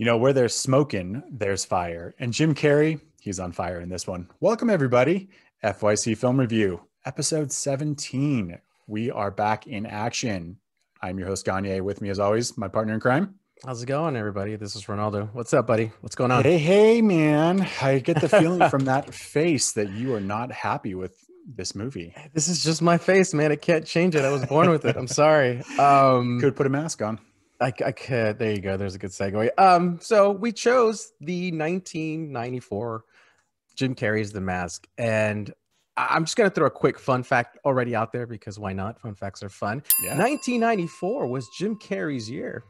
You know, where there's smoking, there's fire. And Jim Carrey, he's on fire in this one. Welcome, everybody. FYC Film Review, episode 17. We are back in action. I'm your host, Gagne. With me, as always, my partner in crime. How's it going, everybody? This is Rinaldo. What's up, buddy? What's going on? Hey, man. I get the feeling from that face that you are not happy with this movie. This is just my face, man. I can't change it. I was born with it. I'm sorry. Could put a mask on. I could. There you go. There's a good segue. So we chose the 1994 Jim Carrey's The Mask, and I'm just going to throw a quick fun fact already out there because why not? Fun facts are fun. Yeah. 1994 was Jim Carrey's year.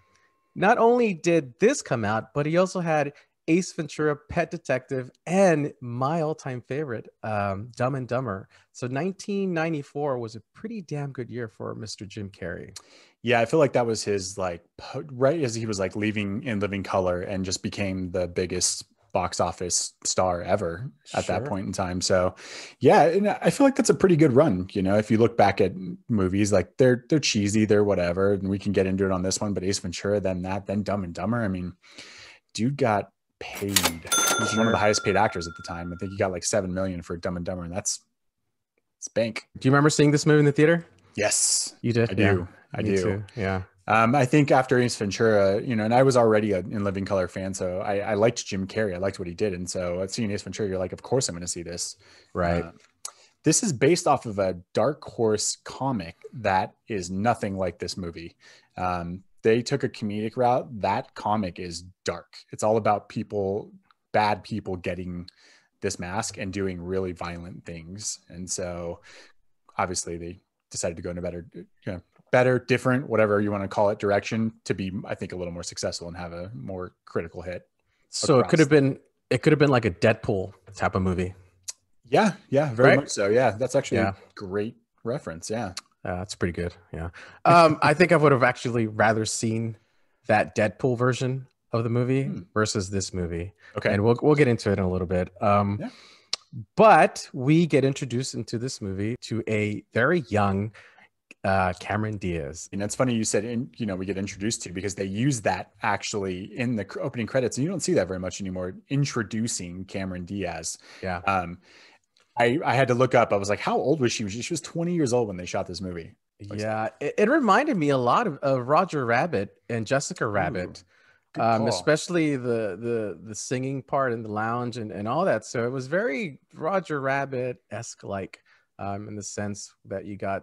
Not only did this come out, but he also had Ace Ventura, Pet Detective, and my all-time favorite, Dumb and Dumber. So 1994 was a pretty damn good year for Mr. Jim Carrey. Yeah, I feel like that was his, like, right as he was like leaving In Living Color and just became the biggest box office star ever at that point in time. So yeah, and I feel like that's a pretty good run. You know, if you look back at movies, like they're cheesy, they're whatever, and we can get into it on this one, but Ace Ventura, then Dumb and Dumber. I mean, dude got paid. He's one of the highest paid actors at the time. I think he got like $7 million for Dumb and Dumber, and it's bank. Do you remember seeing this movie in the theater? Yes, you did. I do. Yeah, I do. Too. Yeah. I think after Ace Ventura, you know, and I was already an In Living Color fan, so I liked Jim Carrey. I liked what he did. And so seeing Ace Ventura, you're like, of course I'm going to see this. Right. This is based off of a Dark Horse comic that is nothing like this movie. They took a comedic route. That comic is dark. It's all about people, bad people getting this mask and doing really violent things. And so obviously they decided to go in a better, different, whatever you want to call it, direction to be, I think, a little more successful and have a more critical hit. So it could have been like a Deadpool type of movie. Yeah, very much so. Yeah, that's actually a great reference. Yeah, that's pretty good. Yeah, I think I would have actually rather seen that Deadpool version of the movie versus this movie. Okay, and we'll get into it in a little bit. But we get introduced into this movie to a very young Cameron Diaz. And it's funny you said, we get introduced to, because they use that actually in the opening credits, and you don't see that very much anymore, introducing Cameron Diaz. Yeah. I had to look up. I was like, how old was she? She was 20 years old when they shot this movie. Yeah. It reminded me a lot of Roger Rabbit and Jessica Rabbit. Especially the singing part in the lounge and all that. So it was very Roger Rabbit-esque, like in the sense that you got,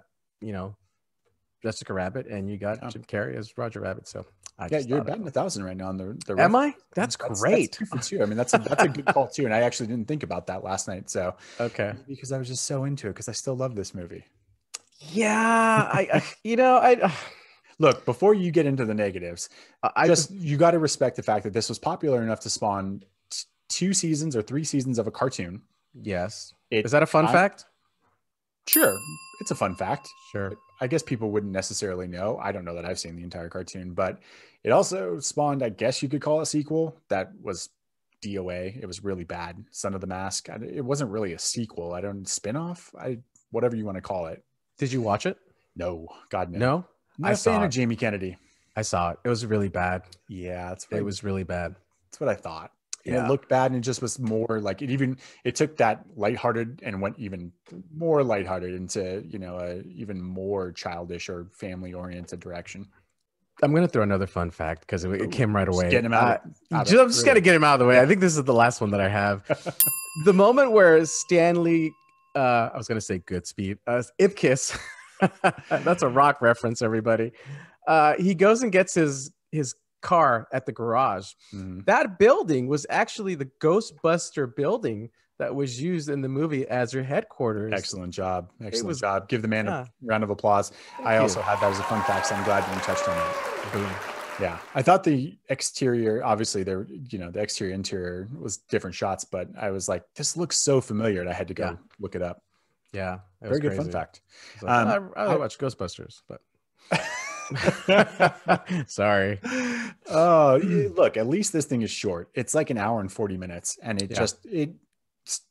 Jessica Rabbit and you got Jim Carrey as Roger Rabbit. So you're batting 1,000 right now on the Am I? That's great. That's two. I mean, that's a good call too. And I actually didn't think about that last night. So okay, because I was just so into it, because I still love this movie. Yeah, Look, before you get into the negatives, you got to respect the fact that this was popular enough to spawn 2 seasons or 3 seasons of a cartoon. Yes. Is that a fun fact? Sure. It's a fun fact. Sure. I guess people wouldn't necessarily know. I don't know that I've seen the entire cartoon, but it also spawned, I guess you could call it a sequel that was DOA. It was really bad. Son of the Mask. It wasn't really a sequel. Spin-off. Whatever you want to call it. Did you watch it? No. God, no. No? I saw it. Jamie Kennedy. I saw it. It was really bad. Yeah, it was really bad. That's what I thought. And yeah. It looked bad, and it just was more like it took that lighthearted and went even more lighthearted into, a even more childish or family oriented direction. I'm going to throw another fun fact because it came right away. Getting him out. I'm just going to get him out of the way. Yeah. I think this is the last one that I have. The moment where Stanley, I was going to say Goodspeed, Ipkiss. That's a rock reference, everybody. He goes and gets his car at the garage. That building was actually the Ghostbuster building that was used in the movie as your headquarters. Excellent job. Job. Give the man a round of applause. I also had that as a fun fact, so I'm glad you touched on it. Boom. Yeah. I thought the exterior, obviously the exterior interior was different shots, but I was like, this looks so familiar, and I had to go look it up. Yeah. Very good fun fact. I watch Ghostbusters, but sorry. Oh, look, at least this thing is short. It's like an hour and 40 minutes. And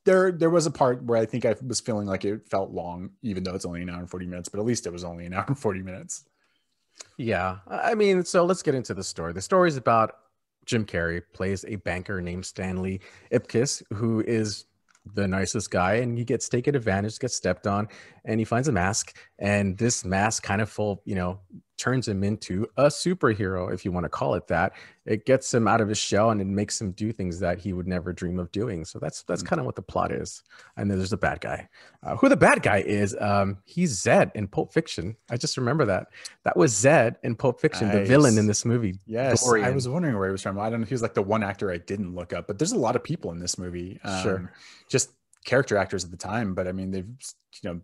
there was a part where I think I was feeling like it felt long, even though it's only an hour and 40 minutes, but at least it was only an hour and 40 minutes. Yeah. I mean, so let's get into the story. The story is about Jim Carrey plays a banker named Stanley Ipkiss, who is the nicest guy, and he gets taken advantage, gets stepped on, and he finds a mask, and this mask kind of turns him into a superhero, if you want to call it that. It gets him out of his shell, and it makes him do things that he would never dream of doing. So that's kind of what the plot is. And then there's the bad guy. Who the bad guy is, he's Zed in Pulp Fiction. I just remember that. That was Zed in Pulp Fiction, the villain in this movie. Yes, Dorian. I was wondering where he was from. I don't know if he was like the one actor I didn't look up, but there's a lot of people in this movie. Sure. Just character actors at the time, but I mean, they've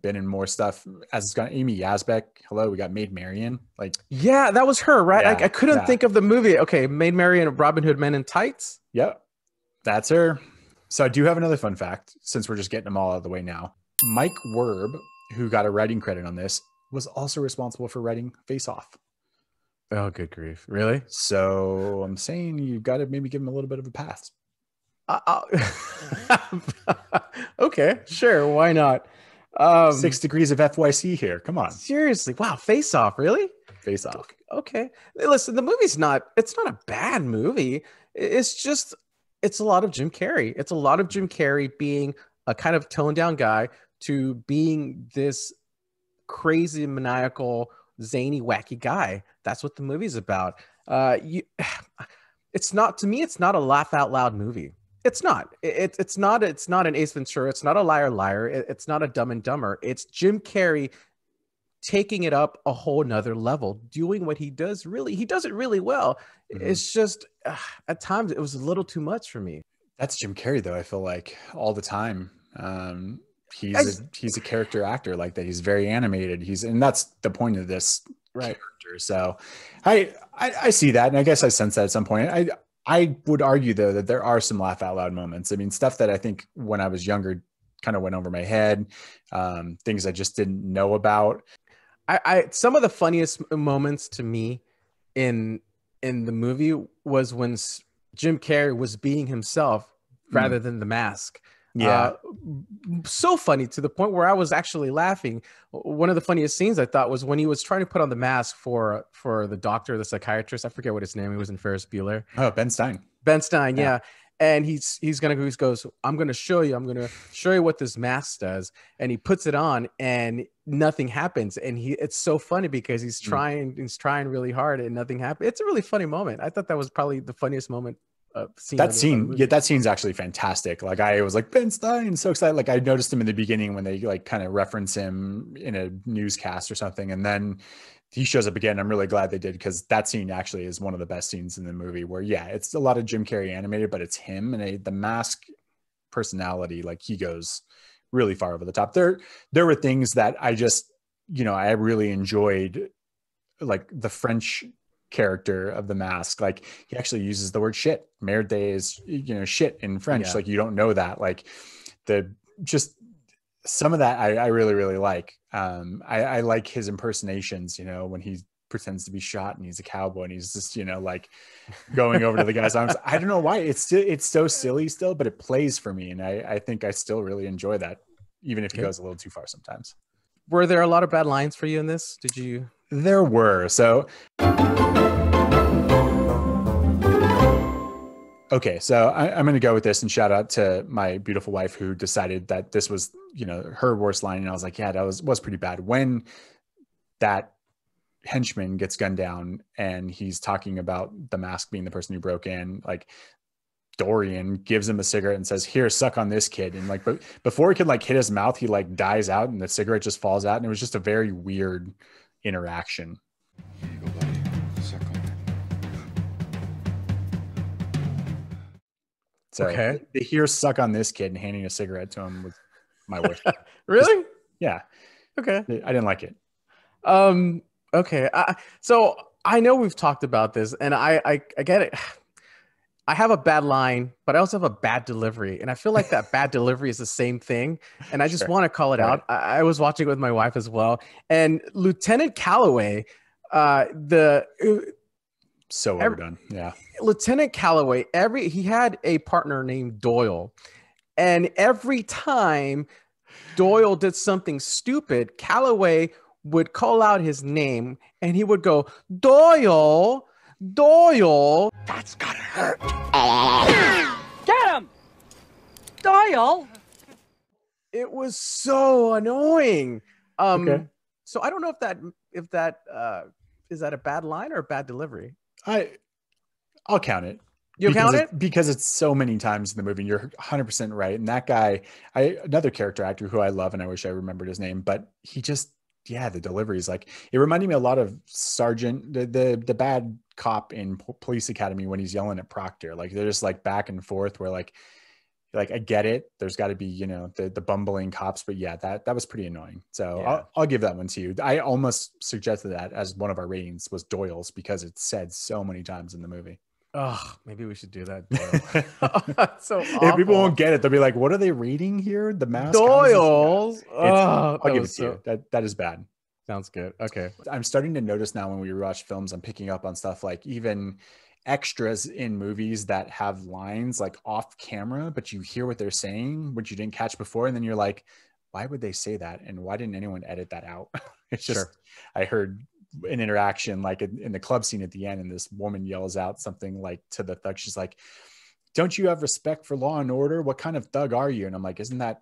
been in more stuff. As it's got Amy Yazbek. Hello, we got Maid Marian. Like, yeah, that was her, right? I couldn't think of the movie. Okay, Maid Marian, Robin Hood Men in Tights. Yep, that's her. So I do have another fun fact, since we're just getting them all out of the way now. Mike Werb, who got a writing credit on this, was also responsible for writing Face Off. Oh, good grief! Really? So I'm saying you got to maybe give him a little bit of a pass. Okay, sure, why not? 6 degrees of FYC here. Come on. Seriously. Wow. Face Off. Really? Face Off. Okay. Listen, the movie's it's not a bad movie. It's a lot of Jim Carrey. It's a lot of Jim Carrey being a kind of toned down guy to being this crazy, maniacal, zany, wacky guy. That's what the movie's about. It's not a laugh out loud movie. It's not. It's not an Ace Ventura. It's not a Liar Liar. It's not a Dumb and Dumber. It's Jim Carrey taking it up a whole nother level, doing what he does. He does it really well. Mm-hmm. It's just at times it was a little too much for me. That's Jim Carrey, though. I feel like all the time. He's a character actor like that. He's very animated. And that's the point of this character. So I see that, and I guess I sense that at some point. I would argue, though, that there are some laugh out loud moments. I mean, stuff that I think when I was younger kind of went over my head, things I just didn't know about. Some of the funniest moments to me in the movie was when Jim Carrey was being himself rather than the mask. Yeah. So funny to the point where I was actually laughing. One of the funniest scenes I thought was when he was trying to put on the mask for the doctor, the psychiatrist. I forget what his name. He was in Ferris Bueller. Oh, Ben Stein. Ben Stein. Yeah. And he goes, I'm going to show you what this mask does. And he puts it on and nothing happens. And it's so funny because he's trying really hard and nothing happens. It's a really funny moment. I thought that was probably the funniest moment. That scene's actually fantastic. Like, I was like, Ben Stein, so excited. Like, I noticed him in the beginning when they like kind of reference him in a newscast or something, and then he shows up again. I'm really glad they did, because that scene actually is one of the best scenes in the movie, where it's a lot of Jim Carrey animated, but it's him, and the mask personality, like, he goes really far over the top. There were things that I just I really enjoyed, like the French character of the mask. Like, he actually uses the word shit. Merde is shit in French. Like, you don't know that. Like, some of that I really, really like. I like his impersonations, when he pretends to be shot and he's a cowboy and he's just like going over to the guy's arms. I don't know why it's so silly still, but it plays for me, and I think I still really enjoy that, even if it goes a little too far sometimes. Were there a lot of bad lines for you in this? There were. So okay, so I'm going to go with this, and shout out to my beautiful wife, who decided that this was, her worst line. And I was like, yeah, that was pretty bad. When that henchman gets gunned down and he's talking about the mask being the person who broke in, like, Dorian gives him a cigarette and says, "Here, suck on this, kid." And like, but before he could like hit his mouth, he like dies out and the cigarette just falls out. And it was just a very weird interaction. Here you go, buddy. Suck on it. So the "here, suck on this, kid" and handing a cigarette to him was my worst. Really? Yeah. Okay. I didn't like it. Okay. So I know we've talked about this, and I get it. I have a bad line, but I also have a bad delivery. And I feel like that bad delivery is the same thing. And I just want to call it out. I was watching it with my wife as well. And Lieutenant Calloway, so overdone. Yeah. Lieutenant Calloway, he had a partner named Doyle. And every time Doyle did something stupid, Calloway would call out his name and he would go, "Doyle, Doyle." That's gotta hurt. Get him! Dial! It was so annoying. Okay. So I don't know if that is that a bad line or a bad delivery? I'll count it. You count it? Because it's so many times in the movie. And you're 100% right. And that guy, another character actor who I love, and I wish I remembered his name, but he just, yeah, the delivery is like, it reminded me a lot of Sergeant, the bad cop in Police Academy when he's yelling at Proctor. Like they're just like back and forth where like I get it. There's got to be, you know, the bumbling cops, but yeah, that was pretty annoying. So Yeah. I'll give that one to you. I almost suggested that as one of our ratings was Doyle's because it's said so many times in the movie. Oh, maybe we should do that. So if people won't get it, they'll be like, "What are they reading here? The mask." Doyle's. I'll give it to you. That is bad. Sounds good. Okay. I'm starting to notice now when we rewatch films, I'm picking up on stuff like even extras in movies that have lines like off camera, but you hear what they're saying, which you didn't catch before, and then you're like, "Why would they say that? And why didn't anyone edit that out?" It's just, Sure. I heard an interaction like in the club scene at the end, and this woman yells out something like to the thug, she's like, "Don't you have respect for law and order? What kind of thug are you?" And I'm like, isn't that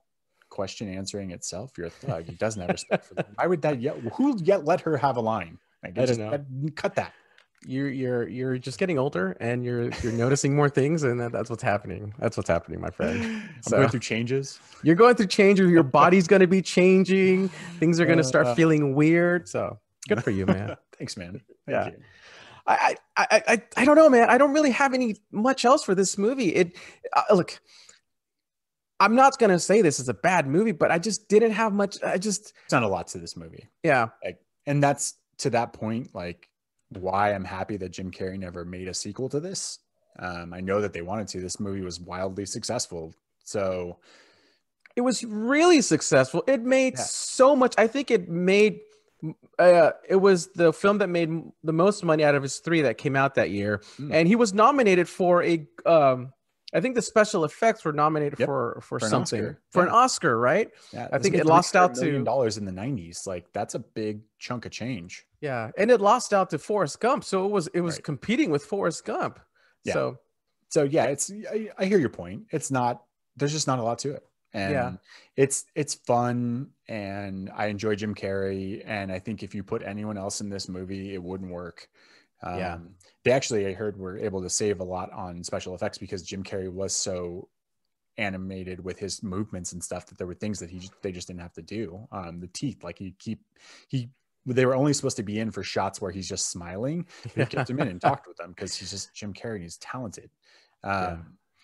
question answering itself? You're a thug. He doesn't have respect for them. Why would that yet? Who yet let her have a line? Like, I don't know. Cut that. You're just getting older and you're noticing more things, and that's what's happening. That's what's happening, my friend. I'm going through changes. You're going through changes. Your body's going to be changing. Things are going to start feeling weird. So good for you, man. Thanks, man. Thank you. I don't know, man. I don't really have any much else for this movie. Look, I'm not going to say this is a bad movie, but I just didn't have much. It's not a lot to this movie. Yeah. And that's to that point, like, why I'm happy that Jim Carrey never made a sequel to this. I know that they wanted to. This movie was wildly successful. So it was really successful. It made so much. I think it made it was the film that made the most money out of his three that came out that year. And he was nominated for I think the special effects were nominated for something, for an Oscar, right? Yeah, I think it lost out to $1 million in the 90s. Like, that's a big chunk of change. Yeah, and it lost out to Forrest Gump, so it was competing with Forrest Gump. Yeah. So yeah, I hear your point. There's just not a lot to it, and it's fun, and I enjoy Jim Carrey, and I think if you put anyone else in this movie, it wouldn't work. They actually, I heard, were able to save a lot on special effects because Jim Carrey was so animated with his movements and stuff that there were things that they just didn't have to do. The teeth, like they were only supposed to be in for shots where he's just smiling. He kept him in and talked with them because he's just Jim Carrey and he's talented.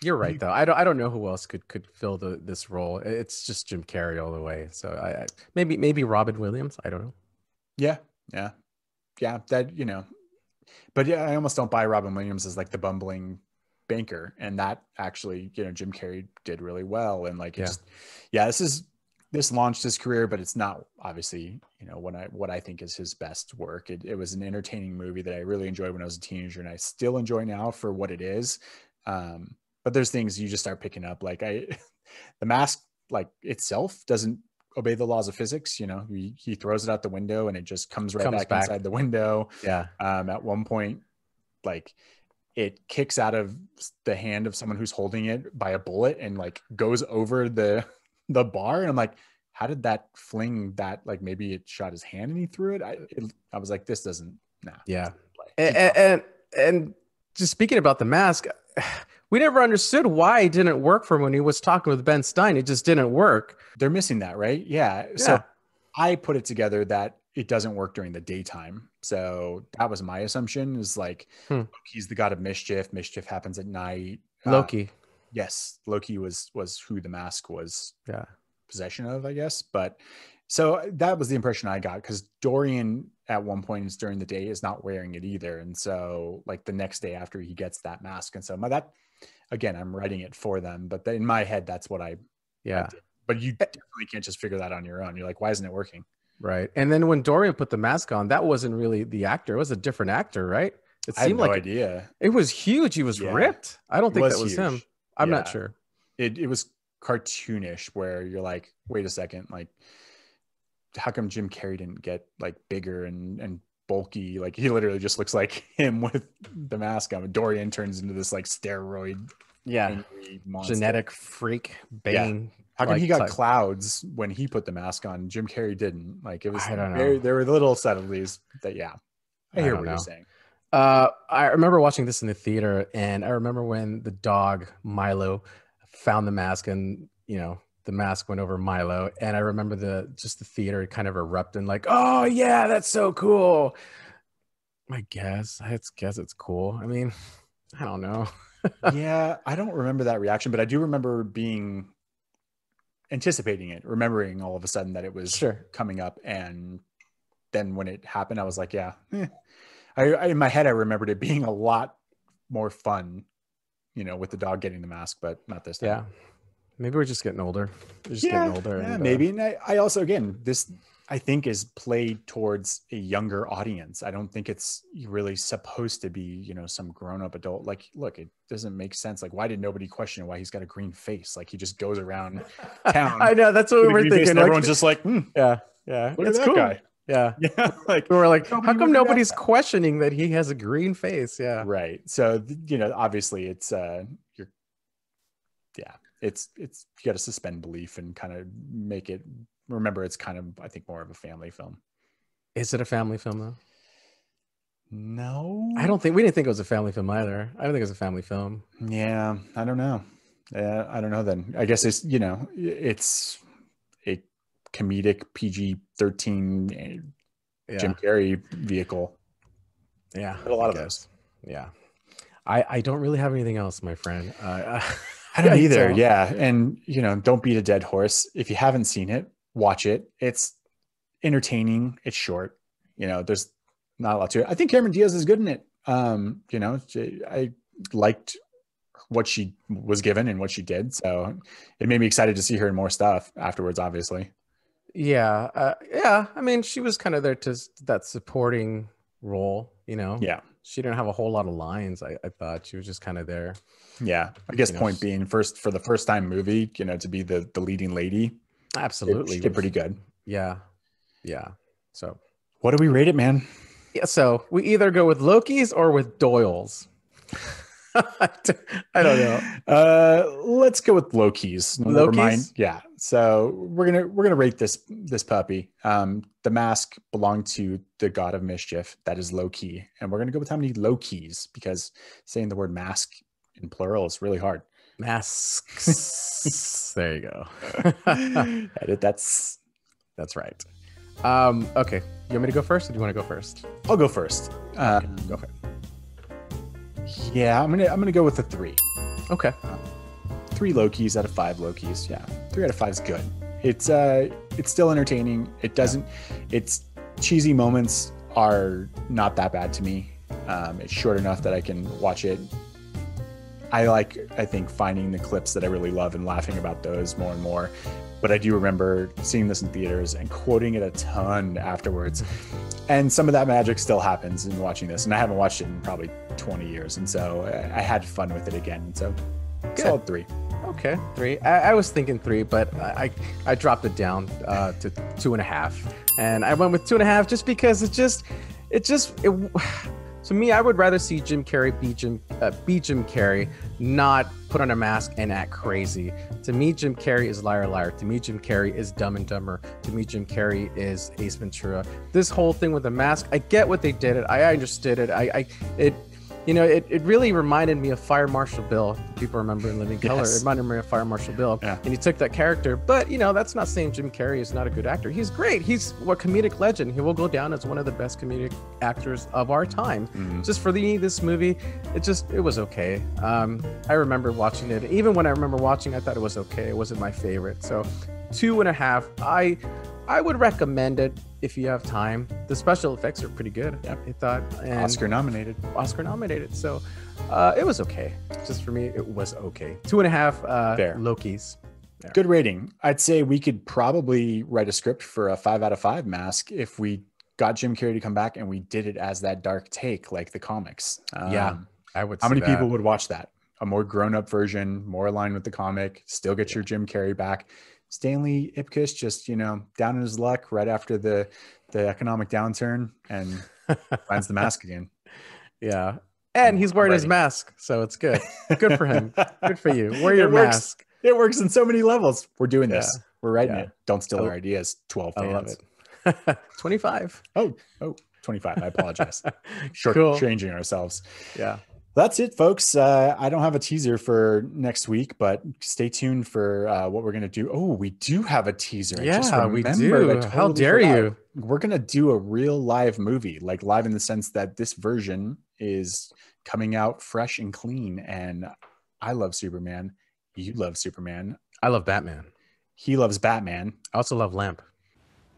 You're right, though. I don't know who else could fill this role. It's just Jim Carrey all the way. So I maybe Robin Williams. I don't know. Yeah. That, you know. But yeah, I almost don't buy Robin Williams as like the bumbling banker, and that actually, you know, Jim Carrey did really well, and like this launched his career, but it's not obviously, you know, what I think is his best work. It was an entertaining movie that I really enjoyed when I was a teenager, and I still enjoy now for what it is. But there's things you just start picking up, like the mask, like itself doesn't obey the laws of physics. You know, he throws it out the window and it just comes back inside the window. At one point, like, it kicks out of the hand of someone who's holding it by a bullet and like goes over the bar, and I'm like, how did that fling that? Like, maybe it shot his hand and he threw it. I was like, this doesn't. And just speaking about the mask, we never understood why it didn't work for him when he was talking with Ben Stein. It just didn't work. They're missing that, right? Yeah. So I put it together that it doesn't work during the daytime. So that was my assumption, is like, he's the god of mischief. Mischief happens at night. Loki. Yes. Loki was who the mask was possession of, I guess. But so that was the impression I got, because Dorian at one point is during the day is not wearing it either. And so like the next day after he gets that mask. And so that, again, I'm writing it for them, but in my head, that's what I did. But you definitely can't just figure that on your own. You're like, why isn't it working? Right. And then when Dorian put the mask on, that wasn't really the actor. It was a different actor, right? It seemed like idea. It was huge. He was ripped. I don't think that was him. I'm not sure. It was cartoonish, where you're like, wait a second, like, how come Jim Carrey didn't get like bigger and bulky, like he literally just looks like him with the mask on. Dorian turns into this like steroid angry monster. Genetic freak Bane. How come like, he got type. clouds when he put the mask on? Jim Carrey didn't. Like it was I don't know. there were little subtleties that I hear what you're saying. I remember watching this in the theater, and I remember when the dog Milo found the mask, and the mask went over Milo, and I remember the theater kind of erupting like, oh yeah, that's so cool. I guess it's cool. I mean, I don't know. Yeah, I don't remember that reaction, but I do remember anticipating it, remembering all of a sudden that it was coming up, and then when it happened, I was like, yeah. I in my head, I remembered it being a lot more fun, with the dog getting the mask, but not this time. Yeah, maybe we're just getting older. Getting older. Yeah, maybe. And I also, again, this I think is played towards a younger audience. I don't think it's really supposed to be, some grown-up adult. Like, look, it doesn't make sense. Like, why did nobody question why he's got a green face? Like, he just goes around town. I know, that's what we were thinking. Everyone's just like, yeah, look at that cool guy. Yeah. Like we were like, how come nobody's questioning that he has a green face? Yeah. Right. So, obviously it's, it's, you got to suspend belief and kind of remember it's kind of, I think, more of a family film. Is it a family film though? No. We didn't think it was a family film either. I don't think it was a family film. Yeah. I don't know. I don't know then. I guess it's, it's a comedic PG-13 Jim Carrey vehicle. Yeah, but a lot of those. Yeah, I don't really have anything else, my friend. I don't either. Yeah, and don't beat a dead horse. If you haven't seen it, watch it. It's entertaining. It's short. There's not a lot to it. I think Cameron Diaz is good in it. I liked what she was given and what she did, so it made me excited to see her in more stuff afterwards. Obviously. Yeah. I mean, she was kind of there to that supporting role, Yeah. She didn't have a whole lot of lines. I thought she was just kind of there. Yeah. I guess point being for the first time movie, to be the leading lady. Absolutely. She did pretty good. Yeah. Yeah. So what do we rate it, man? Yeah. So we either go with Loki's or with Doyle's. I don't know. Let's go with Loki's. Never mind. Yeah. So we're gonna rate this puppy. The mask belonged to the god of mischief. That is Loki, and we're gonna go with how many Lokis, because saying the word mask in plural is really hard. Masks. There you go. Edit. That's right. Okay. You want me to go first, or do you want to go first? I'll go first. Okay, go ahead. Yeah, I'm gonna go with a 3. Okay. 3 Lokis out of 5 Lokis. Yeah, 3 out of 5 is good. It's still entertaining. It doesn't. Its cheesy moments are not that bad to me. It's short enough that I can watch it. I think finding the clips that I really love and laughing about those more and more. But I do remember seeing this in theaters and quoting it a ton afterwards. And some of that magic still happens in watching this. And I haven't watched it in probably 20 years. And so I had fun with it again. And so solid 3. Okay, 3. I was thinking 3, but I dropped it down to 2.5. And I went with 2.5 just because to me, I would rather see Jim Carrey be Jim Carrey, not put on a mask and act crazy. To me, Jim Carrey is Liar Liar. To me, Jim Carrey is Dumb and Dumber. To me, Jim Carrey is Ace Ventura. This whole thing with the mask, I get what they did. I understood it. It really reminded me of Fire Marshal Bill. People remember in Living Color. It reminded me of Fire Marshal Bill. Yeah. And he took that character. But, that's not saying Jim Carrey is not a good actor. He's great. He's a comedic legend. He will go down as one of the best comedic actors of our time. Mm-hmm. Just for this movie, it was okay. I remember watching it. Even when I remember watching, I thought it was okay. It wasn't my favorite. So 2.5. I would recommend it if you have time. The special effects are pretty good. Yeah. I thought. And Oscar nominated. So it was okay. Just for me, it was okay. 2.5 Fair. Lokis. There. Good rating. I'd say we could probably write a script for a 5 out of 5 mask if we got Jim Carrey to come back and we did it as that dark take like the comics. I would. How many people would watch that? A more grown-up version, more aligned with the comic, still get your Jim Carrey back. Stanley Ipkiss just, down in his luck right after the economic downturn and finds the mask again. Yeah. And he's wearing his mask, so it's good. Good for him. Good for you. Wear your mask. It works in so many levels. We're doing this. We're writing it. Don't steal our ideas. 12 fans. I love it. 25. Oh, 25. I apologize. Changing ourselves. Yeah. That's it, folks. I don't have a teaser for next week, but stay tuned for what we're going to do. Oh, we do have a teaser. Yeah, we do. How dare you? We're going to do a real live movie, like live in the sense that this version is coming out fresh and clean. And I love Superman. You love Superman. I love Batman. He loves Batman. I also love Lamp.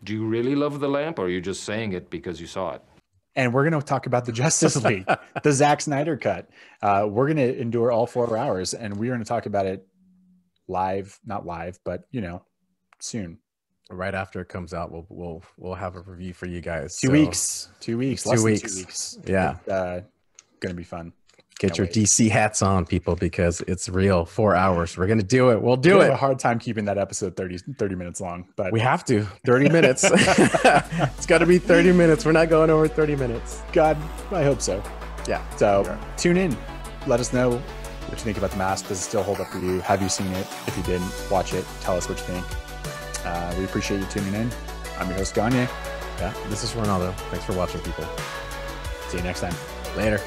Do you really love the lamp, or are you just saying it because you saw it? And we're going to talk about the Justice League, the Zack Snyder cut. We're going to endure all 4 hours, and we're going to talk about it live, not live, but soon. Right after it comes out, we'll have a review for you guys. 2 weeks. 2 weeks. Less than 2 weeks. Yeah. It's going to be fun. Get your DC hats on, people, because it's real. 4 hours. We're going to do it. We'll do it. I have a hard time keeping that episode 30 minutes long, but we have to. 30 minutes. It's got to be 30 minutes. We're not going over 30 minutes. God, I hope so. Yeah. So tune in. Let us know what you think about The Mask. Does it still hold up for you? Have you seen it? If you didn't, watch it. Tell us what you think. We appreciate you tuning in. I'm your host, Gagne. Yeah. This is Rinaldo. Thanks for watching, people. See you next time. Later.